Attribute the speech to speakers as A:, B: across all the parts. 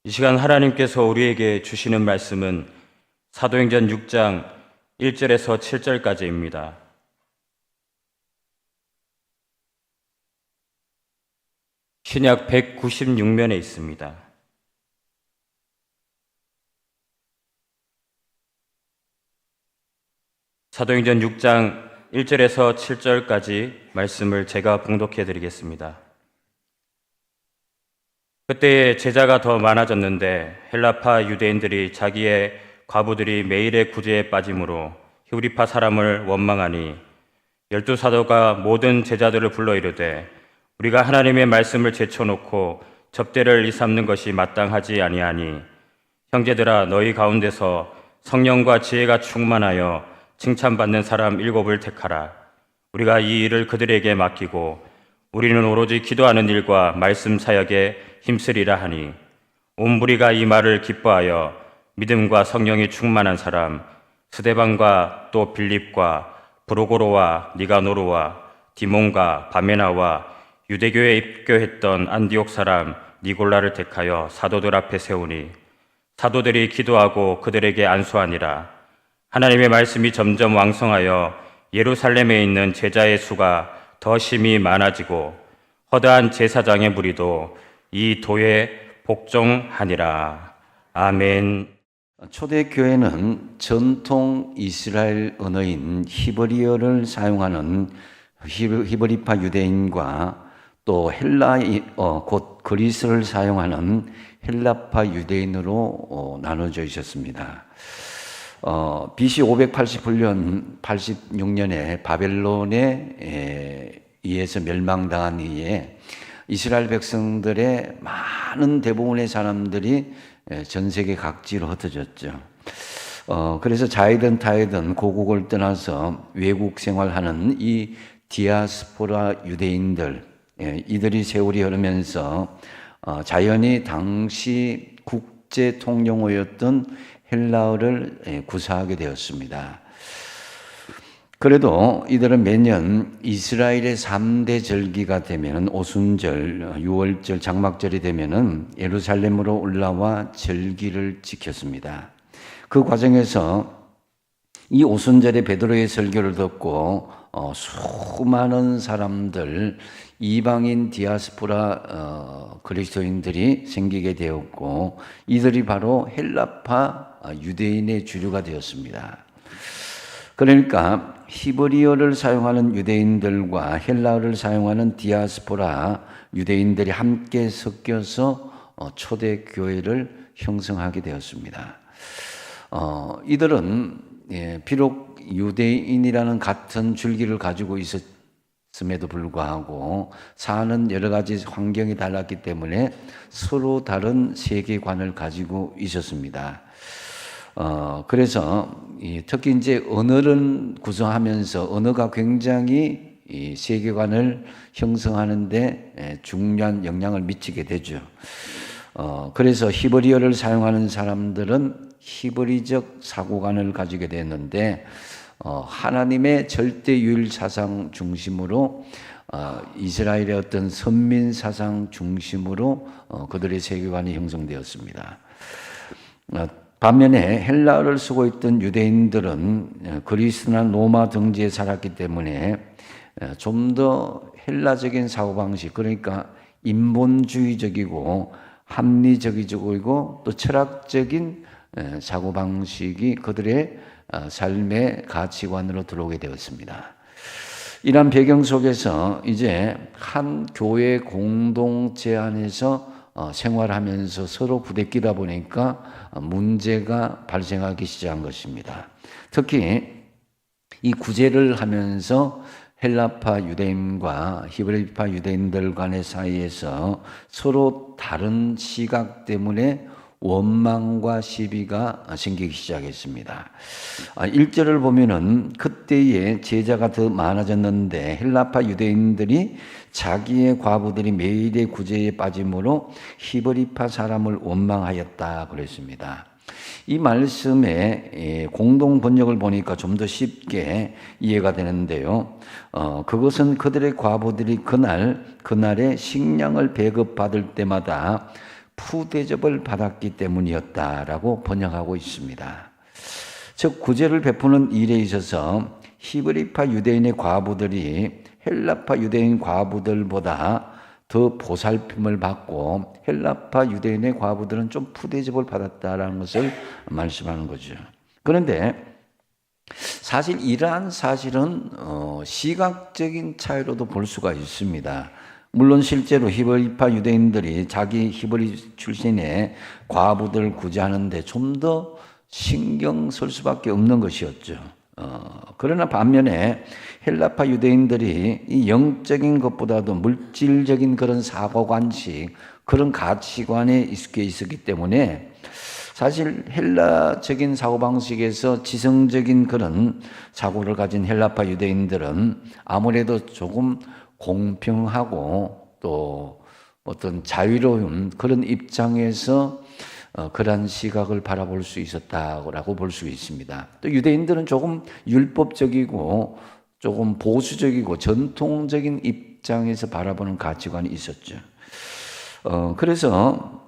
A: 이 시간 하나님께서 우리에게 주시는 말씀은 사도행전 6장 1절에서 7절까지입니다. 신약 196면에 있습니다. 사도행전 6장 1절에서 7절까지 말씀을 제가 봉독해 드리겠습니다. 그때에 제자가 더 많아졌는데 헬라파 유대인들이 자기의 과부들이 매일의 구제에 빠짐으로 히브리파 사람을 원망하니 12사도가 모든 제자들을 불러 이르되 우리가 하나님의 말씀을 제쳐놓고 접대를 일삼는 것이 마땅하지 아니하니 형제들아 너희 가운데서 성령과 지혜가 충만하여 칭찬받는 사람 7을 택하라. 우리가 이 일을 그들에게 맡기고 우리는 오로지 기도하는 일과 말씀 사역에 힘쓰리라 하니 온 무리가 이 말을 기뻐하여 믿음과 성령이 충만한 사람 스데반과 또 빌립과 브로고로와 니가노르와 디몬과 바메나와 유대교에 입교했던 안디옥 사람 니골라를 택하여 사도들 앞에 세우니 사도들이 기도하고 그들에게 안수하니라. 하나님의 말씀이 점점 왕성하여 예루살렘에 있는 제자의 수가 더 심히 많아지고 허다한 제사장의 무리도 이 도에 복종하니라. 아멘.
B: 초대교회는 전통 이스라엘 언어인 히브리어를 사용하는 히브리파 유대인과 또 곧 그리스를 사용하는 헬라파 유대인으로 나눠져 있었습니다. BC 586년에 바벨론에 의해서 멸망당한 이에 이스라엘 백성들의 많은 대부분의 사람들이 전 세계 각지로 흩어졌죠. 그래서 자이든 타이든 고국을 떠나서 외국 생활하는 이 디아스포라 유대인들, 이들이 세월이 흐르면서 자연히 당시 국제 통용어였던 헬라어를 구사하게 되었습니다. 그래도 이들은 매년 이스라엘의 3대 절기가 되면 오순절, 유월절, 장막절이 되면은 예루살렘으로 올라와 절기를 지켰습니다. 그 과정에서 이 오순절에 베드로의 설교를 듣고 수많은 사람들, 이방인 디아스포라 그리스도인들이 생기게 되었고 이들이 바로 헬라파 유대인의 주류가 되었습니다. 그러니까 히브리어를 사용하는 유대인들과 헬라어를 사용하는 디아스포라 유대인들이 함께 섞여서 초대교회를 형성하게 되었습니다. 이들은 비록 유대인이라는 같은 줄기를 가지고 있었음에도 불구하고 사는 여러 가지 환경이 달랐기 때문에 서로 다른 세계관을 가지고 있었습니다. 그래서 특히 이제 언어를 구성하면서 언어가 굉장히 이 세계관을 형성하는데 중요한 영향을 미치게 되죠. 그래서 히브리어를 사용하는 사람들은 히브리적 사고관을 가지게 됐는데 하나님의 절대유일 사상 중심으로 이스라엘의 어떤 선민 사상 중심으로 그들의 세계관이 형성되었습니다. 반면에 헬라어를 쓰고 있던 유대인들은 그리스나 로마 등지에 살았기 때문에 좀 더 헬라적인 사고방식, 그러니까 인본주의적이고 합리적이고 또 철학적인 사고방식이 그들의 삶의 가치관으로 들어오게 되었습니다. 이런 배경 속에서 이제 한 교회 공동체 안에서 생활하면서 서로 부대끼다 보니까 문제가 발생하기 시작한 것입니다. 특히 이 구제를 하면서 헬라파 유대인과 히브리파 유대인들 간의 사이에서 서로 다른 시각 때문에 원망과 시비가 생기기 시작했습니다. 1절을 보면은 그때에 제자가 더 많아졌는데 헬라파 유대인들이 자기의 과부들이 매일의 구제에 빠짐으로 히브리파 사람을 원망하였다 그랬습니다. 이 말씀의 공동 번역을 보니까 좀 더 쉽게 이해가 되는데요. 그것은 그들의 과부들이 그날에 식량을 배급받을 때마다 푸대접을 받았기 때문이었다라고 번역하고 있습니다. 즉 구제를 베푸는 일에 있어서 히브리파 유대인의 과부들이 헬라파 유대인 과부들보다 더 보살핌을 받고 헬라파 유대인의 과부들은 좀 푸대접을 받았다라는 것을 말씀하는 거죠. 그런데 사실 이러한 사실은 시각적인 차이로도 볼 수가 있습니다. 물론 실제로 히브리파 유대인들이 자기 히브리 출신의 과부들 구제하는데 좀 더 신경 쓸 수밖에 없는 것이었죠. 그러나 반면에 헬라파 유대인들이 이 영적인 것보다도 물질적인 그런 사고관식, 그런 가치관에 익숙해 있었기 때문에 사실 헬라적인 사고방식에서 지성적인 그런 사고를 가진 헬라파 유대인들은 아무래도 조금 공평하고 또 어떤 자유로운 그런 입장에서 그러한 시각을 바라볼 수 있었다고 볼 수 있습니다. 또 유대인들은 조금 율법적이고 조금 보수적이고 전통적인 입장에서 바라보는 가치관이 있었죠. 그래서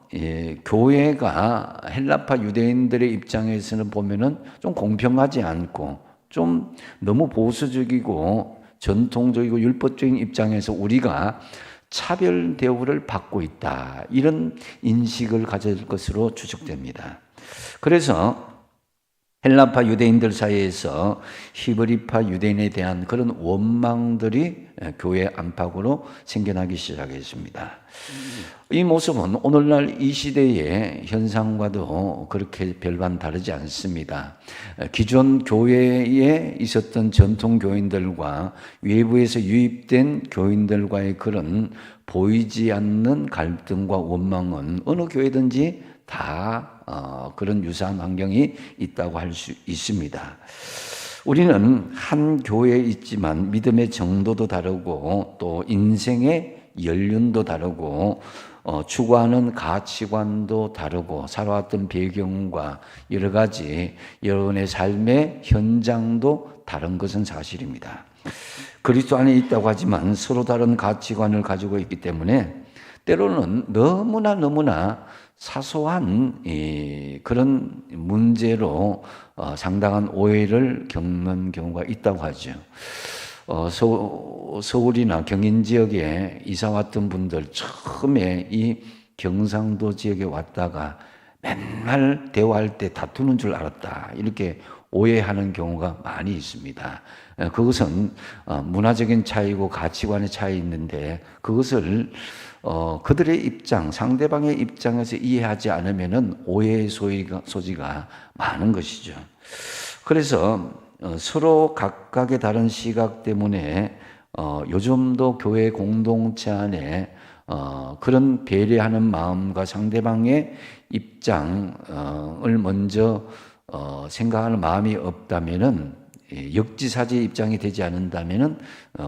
B: 교회가 헬라파 유대인들의 입장에서는 보면은 좀 공평하지 않고 좀 너무 보수적이고 전통적이고 율법적인 입장에서 우리가 차별 대우를 받고 있다. 이런 인식을 가질 것으로 추측됩니다. 그래서 헬라파 유대인들 사이에서 히브리파 유대인에 대한 그런 원망들이 교회 안팎으로 생겨나기 시작했습니다. 이 모습은 오늘날 이 시대의 현상과도 그렇게 별반 다르지 않습니다. 기존 교회에 있었던 전통 교인들과 외부에서 유입된 교인들과의 그런 보이지 않는 갈등과 원망은 어느 교회든지 다 그런 유사한 환경이 있다고 할 수 있습니다. 우리는 한 교회에 있지만 믿음의 정도도 다르고 또 인생의 연륜도 다르고 추구하는 가치관도 다르고 살아왔던 배경과 여러 가지 여러분의 삶의 현장도 다른 것은 사실입니다. 그리스도 안에 있다고 하지만 서로 다른 가치관을 가지고 있기 때문에 때로는 너무나 사소한 그런 문제로 상당한 오해를 겪는 경우가 있다고 하죠. 서울이나 경인 지역에 이사 왔던 분들 처음에 이 경상도 지역에 왔다가 맨날 대화할 때 다투는 줄 알았다. 이렇게 오해하는 경우가 많이 있습니다. 그것은 문화적인 차이고 가치관의 차이 있는데 그것을 그들의 입장, 상대방의 입장에서 이해하지 않으면은 오해의 소지가 많은 것이죠. 그래서 서로 각각의 다른 시각 때문에 요즘도 교회 공동체 안에 그런 배려하는 마음과 상대방의 입장을 먼저 생각하는 마음이 없다면은 역지사지 입장이 되지 않는다면은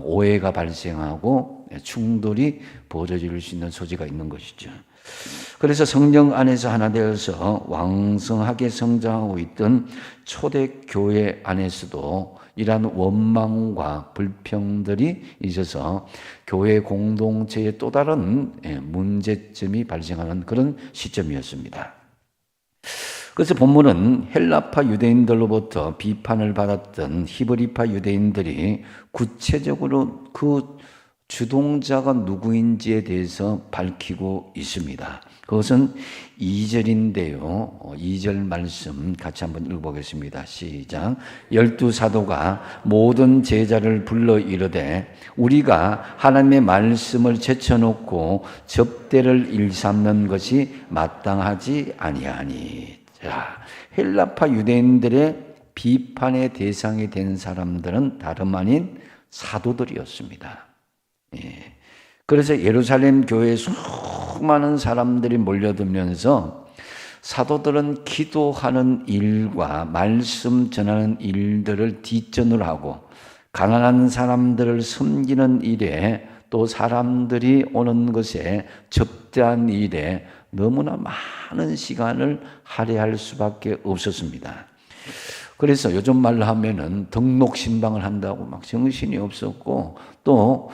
B: 오해가 발생하고 충돌이 벌어질 수 있는 소지가 있는 것이죠. 그래서 성령 안에서 하나 되어서 왕성하게 성장하고 있던 초대교회 안에서도 이러한 원망과 불평들이 있어서 교회 공동체에 또 다른 문제점이 발생하는 그런 시점이었습니다. 그래서 본문은 헬라파 유대인들로부터 비판을 받았던 히브리파 유대인들이 구체적으로 그 주동자가 누구인지에 대해서 밝히고 있습니다. 그것은 2절인데요. 2절 말씀 같이 한번 읽어보겠습니다. 시작. 12사도가 모든 제자를 불러 이르되 우리가 하나님의 말씀을 제쳐놓고 접대를 일삼는 것이 마땅하지 아니하니. 자, 헬라파 유대인들의 비판의 대상이 된 사람들은 다름 아닌 사도들이었습니다. 그래서 예루살렘 교회에 수많은 사람들이 몰려들면서 사도들은 기도하는 일과 말씀 전하는 일들을 뒷전으로 하고 가난한 사람들을 섬기는 일에 또 사람들이 오는 것에 접대한 일에 너무나 많은 시간을 할애할 수밖에 없었습니다. 그래서 요즘 말로 하면은 등록 신방을 한다고 막 정신이 없었고 또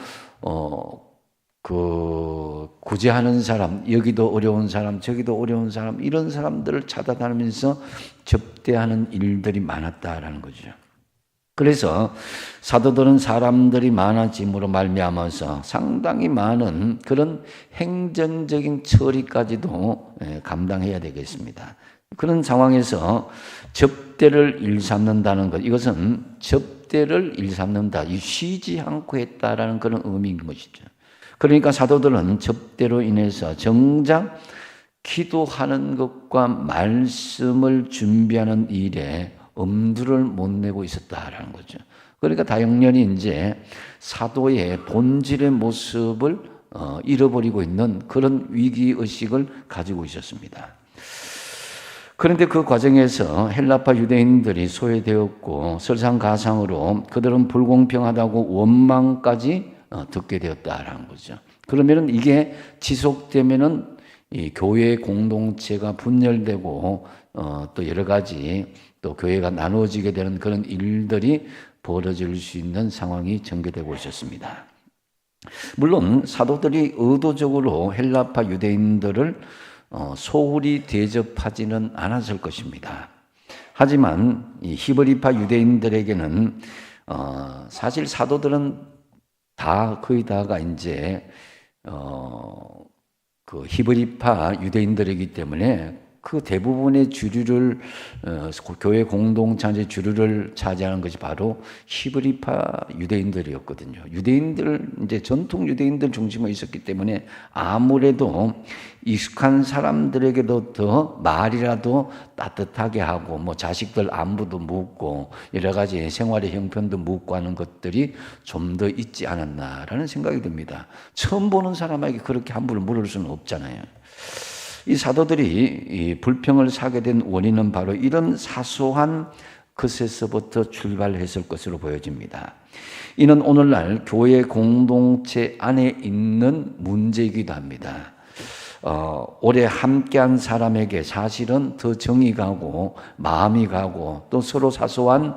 B: 그 구제하는 사람, 여기도 어려운 사람, 저기도 어려운 사람, 이런 사람들을 찾아다니면서 접대하는 일들이 많았다라는 거죠. 그래서 사도들은 사람들이 많아짐으로 말미암아서 상당히 많은 그런 행정적인 처리까지도 감당해야 되겠습니다. 그런 상황에서 접대를 일삼는다는 것, 이것은 접대를 일삼는다, 쉬지 않고 했다라는 그런 의미인 것이죠. 그러니까 사도들은 접대로 인해서 정작 기도하는 것과 말씀을 준비하는 일에 엄두를 못 내고 있었다라는 거죠. 그러니까 다영년이 이제 사도의 본질의 모습을 잃어버리고 있는 그런 위기의식을 가지고 있었습니다. 그런데 그 과정에서 헬라파 유대인들이 소외되었고 설상가상으로 그들은 불공평하다고 원망까지 듣게 되었다라는 거죠. 그러면은 이게 지속되면은 이 교회 공동체가 분열되고 또 여러 가지 또 교회가 나누어지게 되는 그런 일들이 벌어질 수 있는 상황이 전개되고 있었습니다. 물론 사도들이 의도적으로 헬라파 유대인들을 소홀히 대접하지는 않았을 것입니다. 하지만 이 히브리파 유대인들에게는 사실 사도들은 거의 다가 이제 그 히브리파 유대인들이기 때문에 그 대부분의 주류를 교회 공동체의 주류를 차지하는 것이 바로 히브리파 유대인들이었거든요. 유대인들 이제 전통 유대인들 중심으로 있었기 때문에 아무래도 익숙한 사람들에게도 더 말이라도 따뜻하게 하고 뭐 자식들 안부도 묻고 여러 가지 생활의 형편도 묻고 하는 것들이 좀 더 있지 않았나라는 생각이 듭니다. 처음 보는 사람에게 그렇게 함부로 물을 수는 없잖아요. 이 사도들이 이 불평을 사게 된 원인은 바로 이런 사소한 것에서부터 출발했을 것으로 보여집니다. 이는 오늘날 교회 공동체 안에 있는 문제이기도 합니다. 오래 함께한 사람에게 사실은 더 정이 가고 마음이 가고 또 서로 사소한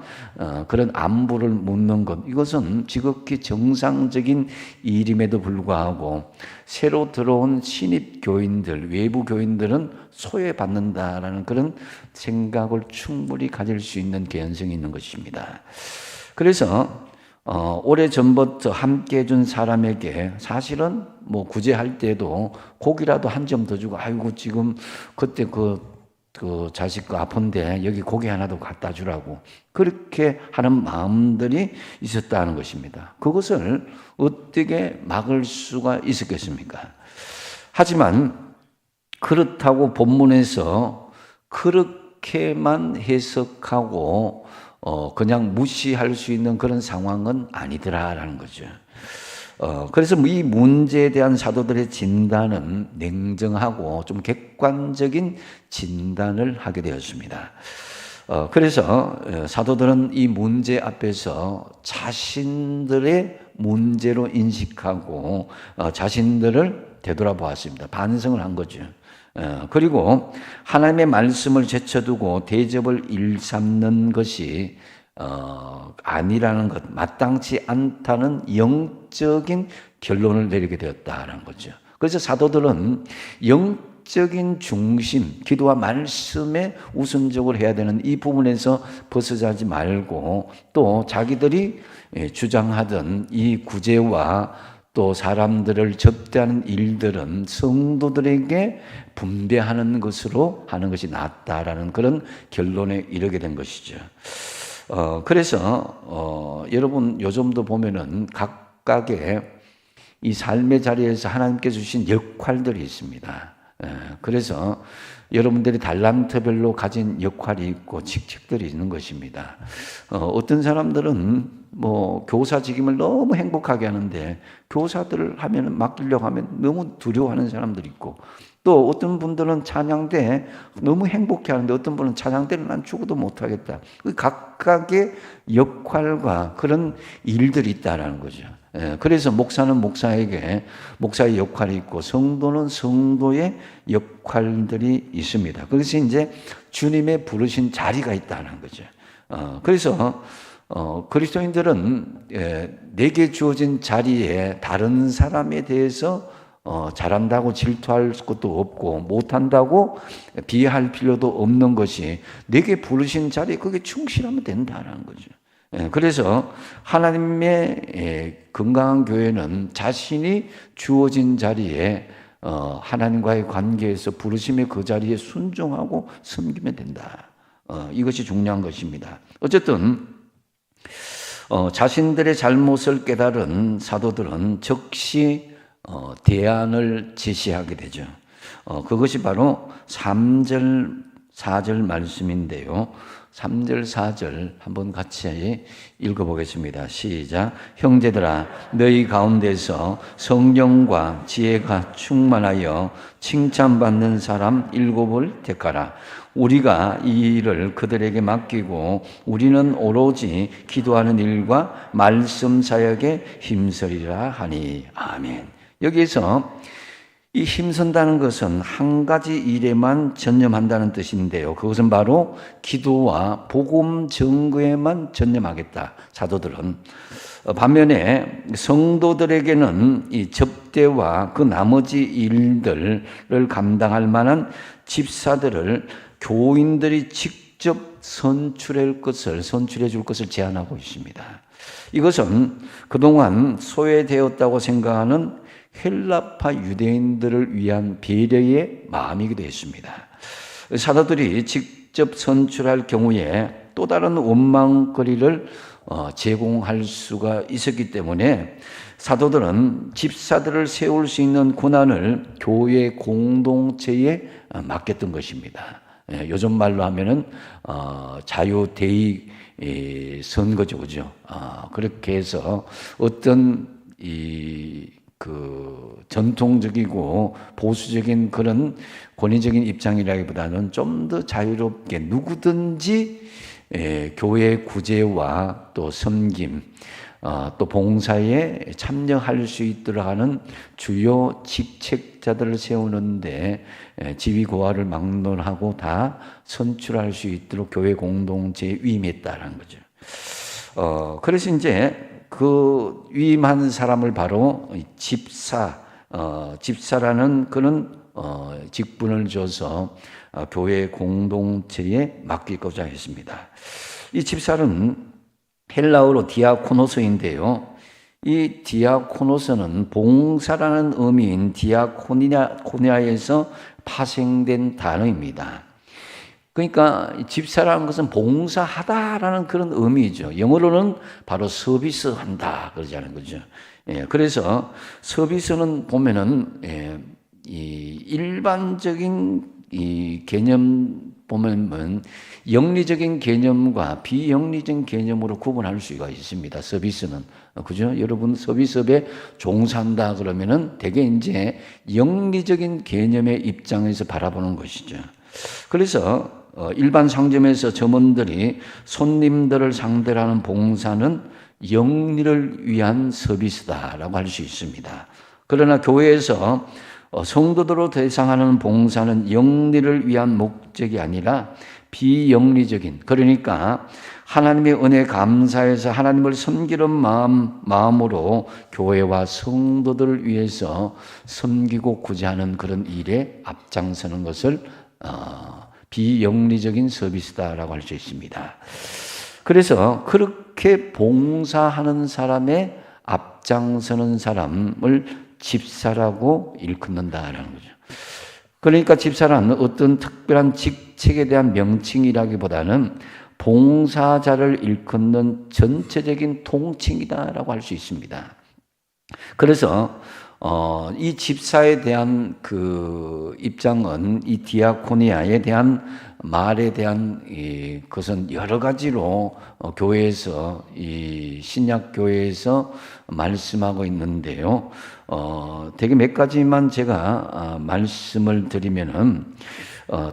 B: 그런 안부를 묻는 것, 이것은 지극히 정상적인 일임에도 불구하고 새로 들어온 신입 교인들, 외부 교인들은 소외받는다라는 그런 생각을 충분히 가질 수 있는 개연성이 있는 것입니다. 그래서 오래전부터 함께 해준 사람에게 사실은 뭐 구제할 때도 고기라도 한 점 더 주고, 아이고 지금 그때 그 자식 아픈데 여기 고기 하나 더 갖다 주라고 그렇게 하는 마음들이 있었다는 것입니다. 그것을 어떻게 막을 수가 있었겠습니까? 하지만 그렇다고 본문에서 그렇게만 해석하고 그냥 무시할 수 있는 그런 상황은 아니더라라는 거죠. 그래서 이 문제에 대한 사도들의 진단은 냉정하고 좀 객관적인 진단을 하게 되었습니다. 그래서 사도들은 이 문제 앞에서 자신들의 문제로 인식하고 자신들을 되돌아보았습니다. 반성을 한 거죠. 그리고 하나님의 말씀을 제쳐두고 대접을 일삼는 것이 아니라는 것, 마땅치 않다는 영적인 결론을 내리게 되었다는 거죠. 그래서 사도들은 영적인 중심, 기도와 말씀에 우선적으로 해야 되는 이 부분에서 벗어나지 말고 또 자기들이 주장하던 이 구제와 또 사람들을 접대하는 일들은 성도들에게 분배하는 것으로 하는 것이 낫다라는 그런 결론에 이르게 된 것이죠. 그래서 여러분 요즘도 보면은 각각의 이 삶의 자리에서 하나님께 주신 역할들이 있습니다. 그래서 여러분들이 달란트별로 가진 역할이 있고 직책들이 있는 것입니다. 어떤 사람들은 뭐 교사직임을 너무 행복하게 하는데 교사들을 하면 맡기려고 하면 너무 두려워하는 사람들이 있고, 또 어떤 분들은 찬양대 너무 행복해 하는데 어떤 분은 찬양대는 난 죽어도 못하겠다. 각각의 역할과 그런 일들이 있다라는 거죠. 그래서 목사는 목사에게 목사의 역할이 있고 성도는 성도의 역할들이 있습니다. 그래서 이제 주님의 부르신 자리가 있다는 거죠. 그래서 그리스도인들은 내게 주어진 자리에 다른 사람에 대해서 잘한다고 질투할 것도 없고 못한다고 비하할 필요도 없는 것이 내게 부르신 자리에 그게 충실하면 된다는 거죠. 그래서 하나님의 건강한 교회는 자신이 주어진 자리에 하나님과의 관계에서 부르심의 그 자리에 순종하고 섬기면 된다. 이것이 중요한 것입니다. 어쨌든 자신들의 잘못을 깨달은 사도들은 즉시 대안을 제시하게 되죠. 그것이 바로 3절, 4절 말씀인데요. 3절, 4절 한번 같이 읽어보겠습니다. 시작. 형제들아, 너희 가운데서 성령과 지혜가 충만하여 칭찬받는 사람 7을 택하라. 우리가 이 일을 그들에게 맡기고 우리는 오로지 기도하는 일과 말씀 사역에 힘쓰리라 하니. 아멘. 여기에서 이 힘쓴다는 것은 한 가지 일에만 전념한다는 뜻인데요. 그것은 바로 기도와 복음 전거에만 전념하겠다. 사도들은. 반면에 성도들에게는 이 접대와 그 나머지 일들을 감당할 만한 집사들을 교인들이 직접 선출해 줄 것을 제안하고 있습니다. 이것은 그동안 소외되었다고 생각하는 헬라파 유대인들을 위한 배려의 마음이기도 했습니다. 사도들이 직접 선출할 경우에 또 다른 원망거리를 제공할 수가 있었기 때문에 사도들은 집사들을 세울 수 있는 권한을 교회 공동체에 맡겼던 것입니다. 요즘 말로 하면은 자유대의 선거죠, 그죠? 그렇게 해서 어떤 전통적이고 보수적인 그런 권위적인 입장이라기보다는 좀 더 자유롭게 누구든지 교회 구제와 또 섬김, 또 봉사에 참여할 수 있도록 하는 주요 직책자들을 세우는데 지위 고하를 막론하고 다 선출할 수 있도록 교회 공동체에 위임했다는 거죠. 그래서 이제 그 위임한 사람을 바로 집사라는 그런 직분을 줘서 교회 공동체에 맡기고자 했습니다. 이 집사는 헬라어로 디아코노스인데요. 이 디아코노스는 봉사라는 의미인 디아코니아에서 파생된 단어입니다. 그러니까 집사라는 것은 봉사하다라는 그런 의미죠. 영어로는 바로 서비스한다 그러자는 거죠. 그래서 서비스는 보면은 이 일반적인 이 개념 보면 영리적인 개념과 비영리적인 개념으로 구분할 수가 있습니다. 서비스는 그죠? 여러분 서비스업에 종사한다 그러면은 대개 이제 영리적인 개념의 입장에서 바라보는 것이죠. 그래서 일반 상점에서 점원들이 손님들을 상대로 하는 봉사는 영리를 위한 서비스다라고 할 수 있습니다. 그러나 교회에서 성도들로 대상하는 봉사는 영리를 위한 목적이 아니라 비영리적인, 그러니까 하나님의 은혜에 감사해서 하나님을 섬기는 마음으로 교회와 성도들을 위해서 섬기고 구제하는 그런 일에 앞장서는 것을 비영리적인 서비스다라고 할 수 있습니다. 그래서 그렇게 봉사하는 사람의 앞장서는 사람을 집사라고 일컫는다라는 거죠. 그러니까 집사란 어떤 특별한 직책에 대한 명칭이라기보다는 봉사자를 일컫는 전체적인 통칭이다라고 할 수 있습니다. 그래서 이 집사에 대한 그 입장은 이 디아코니아에 대한 말에 대한 것은 여러 가지로 교회에서 이 신약 교회에서 말씀하고 있는데요. 되게 몇 가지만 제가 말씀을 드리면은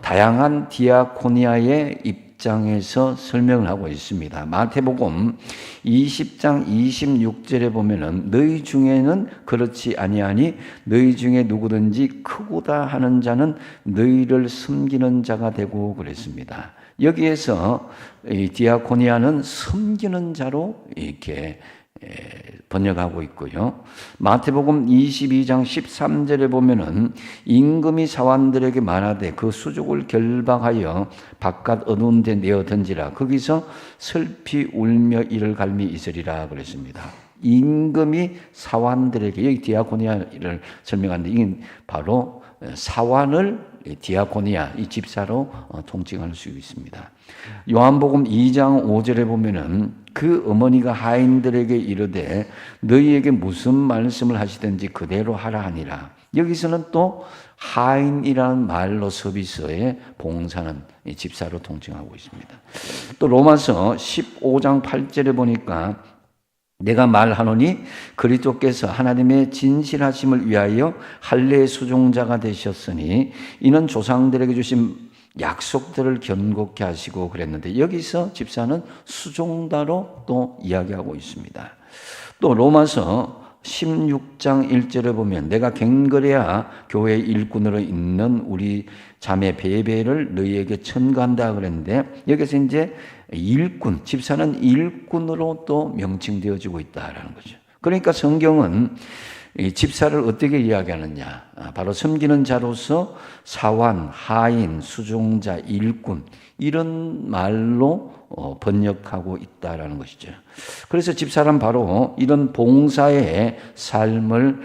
B: 다양한 디아코니아의 입장에서 설명을 하고 있습니다. 마태복음 20장 26절에 보면은 너희 중에는 그렇지 아니하니 너희 중에 누구든지 크고다 하는 자는 너희를 섬기는 자가 되고 그랬습니다. 여기에서 이 디아코니아는 섬기는 자로 이렇게 번역하고 있고요. 마태복음 22장 13절에 보면은 임금이 사환들에게 말하되 그 수족을 결박하여 바깥 어두운 데 내어 던지라. 거기서 슬피 울며 이를 갈미 있으리라 그랬습니다. 임금이 사환들에게, 여기 디아코니아를 설명하는데 이게 바로 사환을 디아코니아, 이 집사로 통칭할 수 있습니다. 요한복음 2장 5절에 보면은 그 어머니가 하인들에게 이르되 너희에게 무슨 말씀을 하시든지 그대로 하라 하니라. 여기서는 또 하인이라는 말로 서비스에 봉사는 집사로 통칭하고 있습니다. 또 로마서 15장 8절에 보니까 내가 말하노니 그리스도께서 하나님의 진실하심을 위하여 할례의 수종자가 되셨으니 이는 조상들에게 주신 약속들을 견고케 하시고 그랬는데 여기서 집사는 수종자로 또 이야기하고 있습니다. 또 로마서 16장 1절에 보면 내가 갱거레아 교회 일꾼으로 있는 우리 자매 베베를 너희에게 천거한다 그랬는데 여기서 이제 일꾼, 집사는 일꾼으로 또 명칭되어지고 있다라는 거죠. 그러니까 성경은 이 집사를 어떻게 이야기하느냐? 바로 섬기는 자로서 사환, 하인, 수종자, 일꾼 이런 말로 번역하고 있다라는 것이죠. 그래서 집사란 바로 이런 봉사의 삶을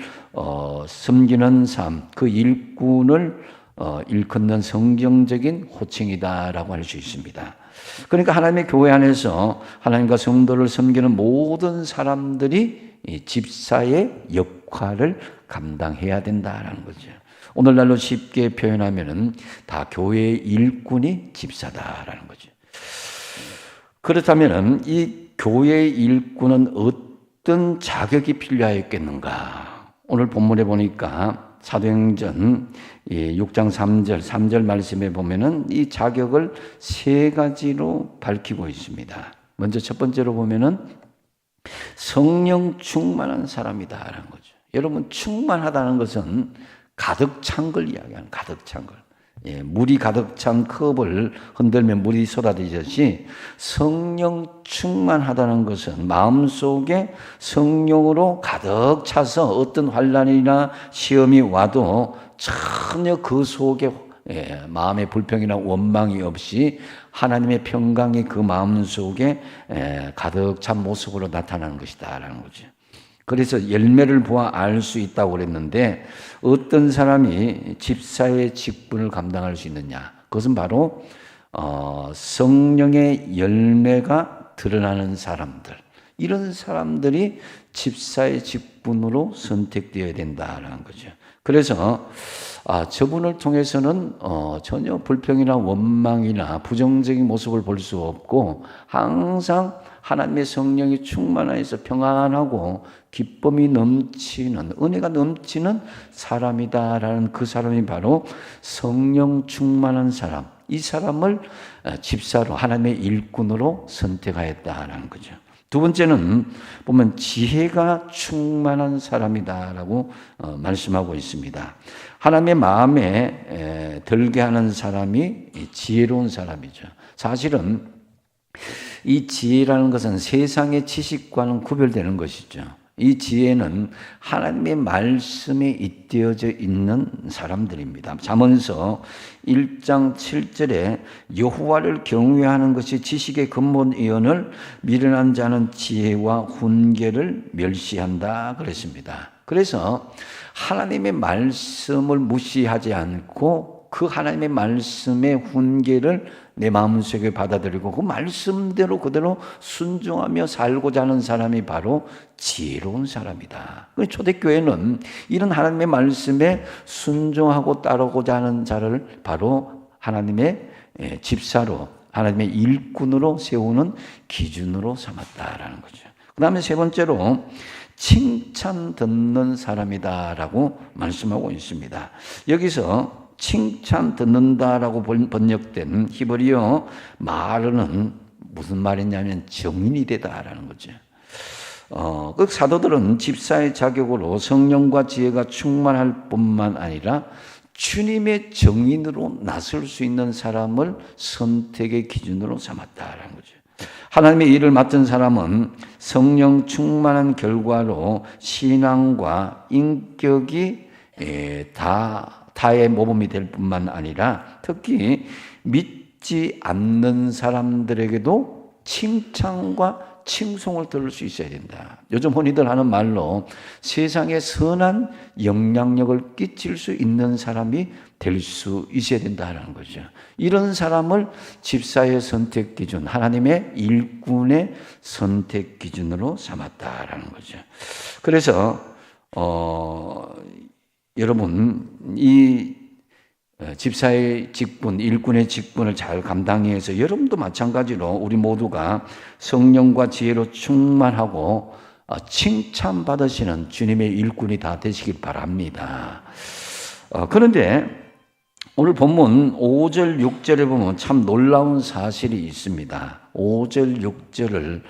B: 섬기는 삶, 그 일꾼을 일컫는 성경적인 호칭이다라고 할 수 있습니다. 그러니까 하나님의 교회 안에서 하나님과 성도를 섬기는 모든 사람들이 이 집사의 역할을 감당해야 된다라는 거죠. 오늘날로 쉽게 표현하면은 다 교회의 일꾼이 집사다라는 거죠. 그렇다면은 이 교회의 일꾼은 어떤 자격이 필요하였겠는가? 오늘 본문에 보니까 사도행전 6장 3절 말씀에 보면은 이 자격을 세 가지로 밝히고 있습니다. 먼저 첫 번째로 보면은 성령 충만한 사람이다라는 거죠. 여러분 충만하다는 것은 가득 찬 걸 이야기하는 가득 찬 걸. 물이 가득 찬 컵을 흔들면 물이 쏟아지듯이 성령 충만하다는 것은 마음속에 성령으로 가득 차서 어떤 환난이나 시험이 와도 전혀 그 속에 마음의 불평이나 원망이 없이 하나님의 평강이 그 마음 속에 가득 찬 모습으로 나타나는 것이다라는 거죠. 그래서 열매를 보아 알 수 있다고 그랬는데 어떤 사람이 집사의 직분을 감당할 수 있느냐? 그것은 바로 성령의 열매가 드러나는 사람들, 이런 사람들이 집사의 직분으로 선택되어야 된다라는 거죠. 그래서 저분을 통해서는 전혀 불평이나 원망이나 부정적인 모습을 볼 수 없고 항상 하나님의 성령이 충만해서 평안하고 기쁨이 넘치는, 은혜가 넘치는 사람이다라는 그 사람이 바로 성령 충만한 사람, 이 사람을 집사로 하나님의 일꾼으로 선택하였다라는 거죠. 두 번째는 보면 지혜가 충만한 사람이다라고 말씀하고 있습니다. 하나님의 마음에 들게 하는 사람이 지혜로운 사람이죠. 사실은 이 지혜라는 것은 세상의 지식과는 구별되는 것이죠. 이 지혜는 하나님의 말씀에 잇대어져 있는 사람들입니다. 잠언서 1장 7절에 여호와를 경외하는 것이 지식의 근본이언을 미련한 자는 지혜와 훈계를 멸시한다 그랬습니다. 그래서 하나님의 말씀을 무시하지 않고 그 하나님의 말씀의 훈계를 내 마음속에 받아들이고 그 말씀대로 그대로 순종하며 살고자 하는 사람이 바로 지혜로운 사람이다. 초대교회는 이런 하나님의 말씀에 순종하고 따르고자 하는 자를 바로 하나님의 집사로, 하나님의 일꾼으로 세우는 기준으로 삼았다라는 거죠. 그 다음에 세 번째로 칭찬 듣는 사람이다라고 말씀하고 있습니다. 여기서 칭찬 듣는다라고 번역된 히브리어 말은 무슨 말이냐면 정인이 되다라는 거죠. 그 사도들은 집사의 자격으로 성령과 지혜가 충만할 뿐만 아니라 주님의 정인으로 나설 수 있는 사람을 선택의 기준으로 삼았다라는 거죠. 하나님의 일을 맡은 사람은 성령 충만한 결과로 신앙과 인격이 다의 모범이 될 뿐만 아니라 특히 믿지 않는 사람들에게도 칭찬과 칭송을 들을 수 있어야 된다. 요즘 흔히들 하는 말로 세상에 선한 영향력을 끼칠 수 있는 사람이 될 수 있어야 된다는 거죠. 이런 사람을 집사의 선택 기준, 하나님의 일꾼의 선택 기준으로 삼았다라는 거죠. 그래서 여러분 이 집사의 직분, 일꾼의 직분을 잘 감당해야 해서 여러분도 마찬가지로 우리 모두가 성령과 지혜로 충만하고 칭찬받으시는 주님의 일꾼이 다 되시길 바랍니다. 그런데 오늘 본문 5절, 6절에 보면 참 놀라운 사실이 있습니다. 5절, 6절을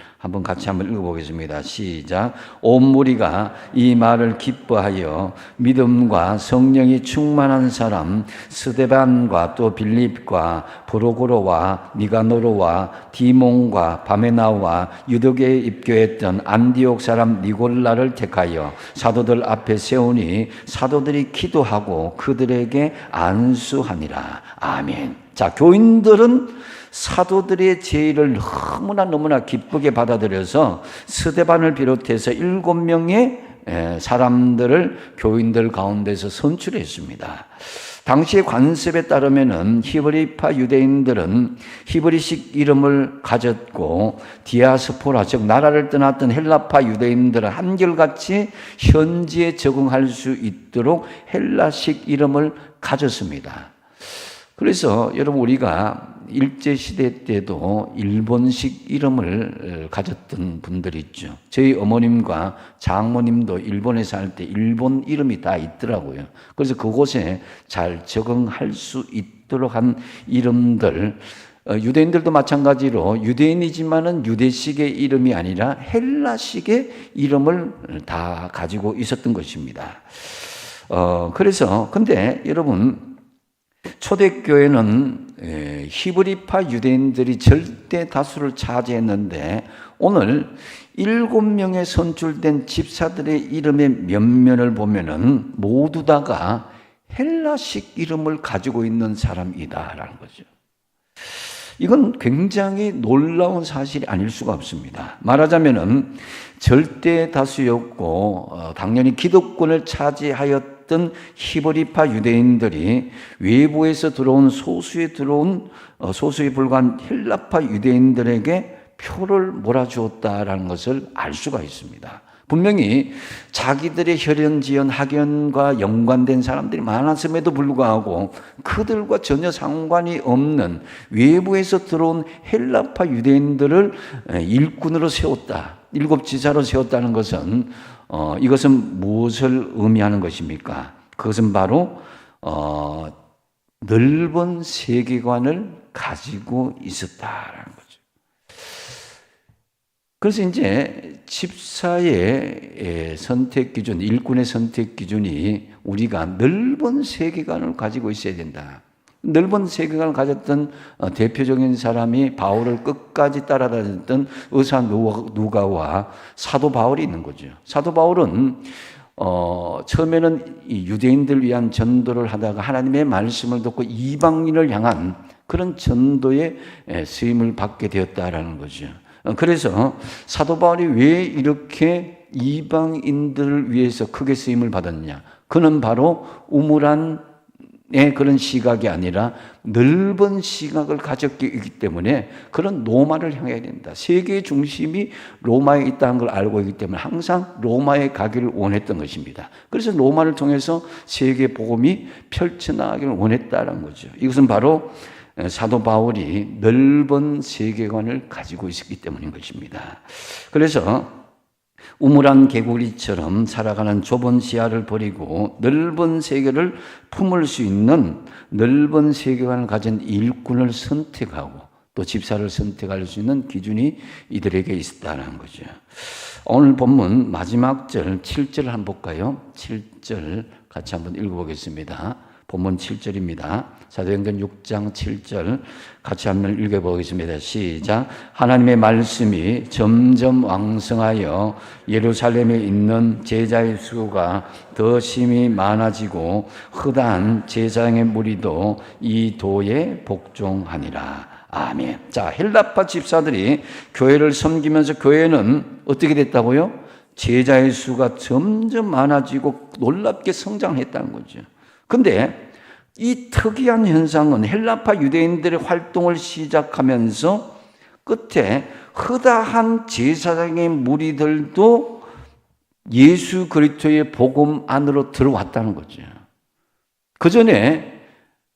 B: 같이 한번 읽어보겠습니다. 시작. 온 무리가 이 말을 기뻐하여 믿음과 성령이 충만한 사람 스데반과 또 빌립과 브로고로와 니가노로와 디몬과 바메나와 유대교에 입교했던 안디옥 사람 니골라를 택하여 사도들 앞에 세우니 사도들이 기도하고 그들에게 안수하니라. 아멘. 자, 교인들은 사도들의 제의를 너무나 기쁘게 받아들여서 스데반을 비롯해서 7명의 사람들을 교인들 가운데서 선출했습니다. 당시의 관습에 따르면은 히브리파 유대인들은 히브리식 이름을 가졌고 디아스포라 즉 나라를 떠났던 헬라파 유대인들은 한결같이 현지에 적응할 수 있도록 헬라식 이름을 가졌습니다. 그래서 여러분 우리가 일제시대 때도 일본식 이름을 가졌던 분들이 있죠. 저희 어머님과 장모님도 일본에 살 때 일본 이름이 다 있더라고요. 그래서 그곳에 잘 적응할 수 있도록 한 이름들, 유대인들도 마찬가지로 유대인이지만은 유대식의 이름이 아니라 헬라식의 이름을 다 가지고 있었던 것입니다. 그래서 근데 여러분 초대교회는 히브리파 유대인들이 절대 다수를 차지했는데 오늘 7명의 선출된 집사들의 이름의 면면을 보면은 모두 다가 헬라식 이름을 가지고 있는 사람이다라는 거죠. 이건 굉장히 놀라운 사실이 아닐 수가 없습니다. 말하자면은 절대 다수였고 당연히 기득권을 차지하였던 히브리파 유대인들이 외부에서 들어온 소수에 불과한 헬라파 유대인들에게 표를 몰아주었다라는 것을 알 수가 있습니다. 분명히 자기들의 혈연지연 학연과 연관된 사람들이 많았음에도 불구하고 그들과 전혀 상관이 없는 외부에서 들어온 헬라파 유대인들을 일꾼으로 세웠다. 7지사로 세웠다는 것은 이것은 무엇을 의미하는 것입니까? 그것은 바로 넓은 세계관을 가지고 있었다라는 거죠. 그래서 이제 집사의 선택 기준, 일꾼의 선택 기준이 우리가 넓은 세계관을 가지고 있어야 된다. 넓은 세계관을 가졌던 대표적인 사람이 바울을 끝까지 따라다녔던 의사 누가와 사도 바울이 있는 거죠. 사도 바울은 처음에는 이 유대인들 위한 전도를 하다가 하나님의 말씀을 듣고 이방인을 향한 그런 전도의 쓰임을 받게 되었다라는 거죠. 그래서 사도 바울이 왜 이렇게 이방인들을 위해서 크게 쓰임을 받았냐? 그는 바로 우물한 그런 시각이 아니라 넓은 시각을 가졌기 때문에 그런 로마를 향해야 된다. 세계의 중심이 로마에 있다는 걸 알고 있기 때문에 항상 로마에 가기를 원했던 것입니다. 그래서 로마를 통해서 세계 복음이 펼쳐나가기를 원했다는 거죠. 이것은 바로 사도 바울이 넓은 세계관을 가지고 있었기 때문인 것입니다. 그래서 우물한 개구리처럼 살아가는 좁은 시야를 버리고 넓은 세계를 품을 수 있는 넓은 세계관을 가진 일꾼을 선택하고 또 집사를 선택할 수 있는 기준이 이들에게 있었다는 거죠. 오늘 본문 마지막 절 7절 한번 볼까요? 7절 같이 한번 읽어보겠습니다. 본문 7절입니다. 사도행전 6장 7절 같이 한번 읽어보겠습니다. 시작. 하나님의 말씀이 점점 왕성하여 예루살렘에 있는 제자의 수가 더 심히 많아지고 허다한 제사장의 무리도 이 도에 복종하니라. 아멘. 자, 헬라파 집사들이 교회를 섬기면서 교회는 어떻게 됐다고요? 제자의 수가 점점 많아지고 놀랍게 성장했다는 거죠. 근데 이 특이한 현상은 헬라파 유대인들의 활동을 시작하면서 끝에 허다한 제사장의 무리들도 예수 그리스도의 복음 안으로 들어왔다는 거죠. 그 전에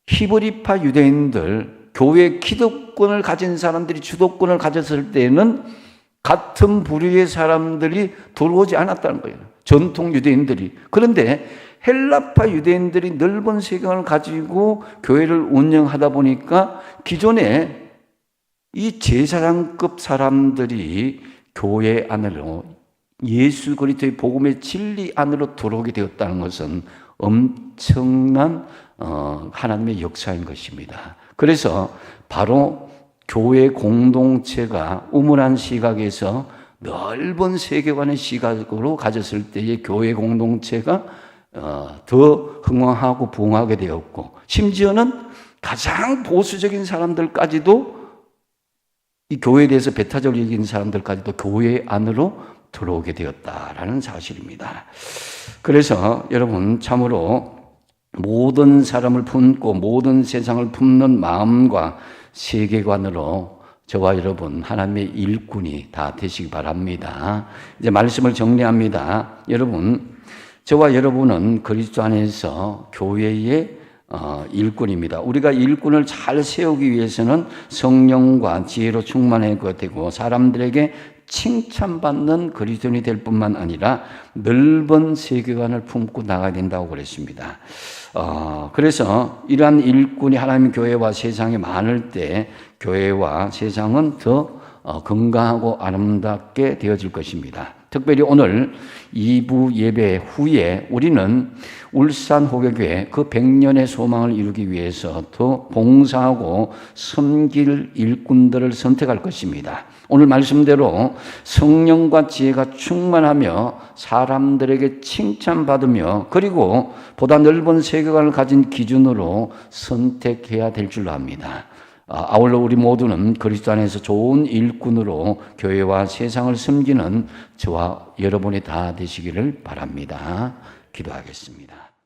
B: 히브리파 유대인들, 교회 기득권을 가진 사람들이 주도권을 가졌을 때는 같은 부류의 사람들이 들어오지 않았다는 거예요. 전통 유대인들이. 그런데 헬라파 유대인들이 넓은 세계관을 가지고 교회를 운영하다 보니까 기존에 이 제사장급 사람들이 교회 안으로 예수 그리스도의 복음의 진리 안으로 들어오게 되었다는 것은 엄청난 하나님의 역사인 것입니다. 그래서 바로 교회 공동체가 우물한 시각에서 넓은 세계관의 시각으로 가졌을 때의 교회 공동체가 더 흥왕하고 부흥하게 되었고, 심지어는 가장 보수적인 사람들까지도 이 교회에 대해서 배타적으로 여긴 사람들까지도 교회 안으로 들어오게 되었다라는 사실입니다. 그래서 여러분 참으로 모든 사람을 품고 모든 세상을 품는 마음과 세계관으로 저와 여러분 하나님의 일꾼이 다 되시기 바랍니다. 이제 말씀을 정리합니다. 여러분, 저와 여러분은 그리스도 안에서 교회의 일꾼입니다. 우리가 일꾼을 잘 세우기 위해서는 성령과 지혜로 충만해야 되고 사람들에게 칭찬받는 그리스도인이 될 뿐만 아니라 넓은 세계관을 품고 나가야 된다고 그랬습니다. 그래서 이러한 일꾼이 하나님 교회와 세상에 많을 때 교회와 세상은 더 건강하고 아름답게 되어질 것입니다. 특별히 오늘 2부 예배 후에 우리는 울산 호교교회 그 100년의 소망을 이루기 위해서 더 봉사하고 섬길 일꾼들을 선택할 것입니다. 오늘 말씀대로 성령과 지혜가 충만하며 사람들에게 칭찬받으며 그리고 보다 넓은 세계관을 가진 기준으로 선택해야 될 줄로 압니다. 아울러 우리 모두는 그리스도 안에서 좋은 일꾼으로 교회와 세상을 섬기는 저와 여러분이 다 되시기를 바랍니다. 기도하겠습니다.